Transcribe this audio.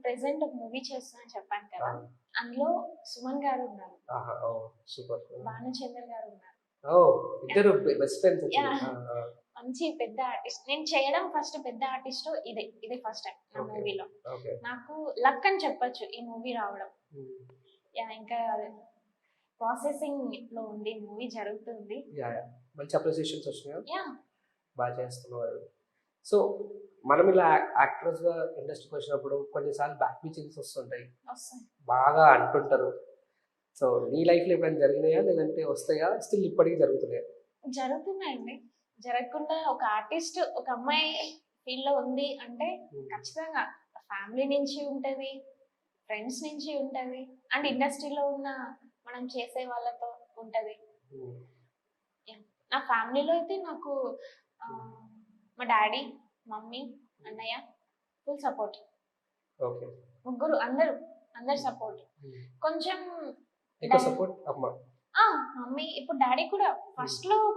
Present ఒక movie చేస్తున్నా చెప్పాను కదా, అందులో సుమన్ గారు ఉన్నారు, సూపర్. భానుచంద్ర గారు ఉన్నారు. ఇద్దరు బెస్ట్ ఫ్రెండ్స్. మంచి పెద్ద ఆర్టిస్ట్. నేను చేయడం ఫస్ట్ పెద్ద ఆర్టిస్ట్ ఇదే ఫస్ట్ టైం నా మూవీలో. నాకు లక్ అని చెప్పొచ్చు ఈ మూవీ రావడం. ఇంకా ప్రాసెసింగ్ లో ఉంది, మూవీ జరుగుతుంది. మంచి అప్రిసియేషన్స్ వచ్చినాయి, బాగా చేస్తున్నారు. సో మనం ఇలా యాక్టర్స్ గా ఇండస్ట్రీకి వచ్చినప్పుడు కొన్నిసార్లు బ్యాక్ బీచింగ్స్ వస్తుంటాయి, బాగా అంటుంటారు. సో నీ లైఫ్ లో ఎప్పుడైనా జరిగినాయా, లేదంటే వస్తాయా, స్టిల్ ఇప్పటికీ జరుగుతున్నాయా? జరుగుతున్నాయండి. జరగకుండా ఒక ఆర్టిస్ట్, ఒక అమ్మాయి ఫీల్డ్ లో ఉంది అంటే ఖచ్చితంగా ఫ్యామిలీ నుంచి ఉంటది, ఫ్రెండ్స్ నుంచి ఉంటది, అండ్ ఇండస్ట్రీలో ఉన్న మనం చేసే వాళ్ళతో ఉంటది. నా ఫ్యామిలీలో అయితే నాకు మా డాడీ, మమ్మీ, అన్నయ్య ఫుల్ సపోర్ట్. ముగ్గురు అందరు సపోర్ట్. కొంచెం సపోర్ట్ అమ్మ మమ్మీ, ఇప్పుడు డాడీ కూడా ఫస్ట్ లో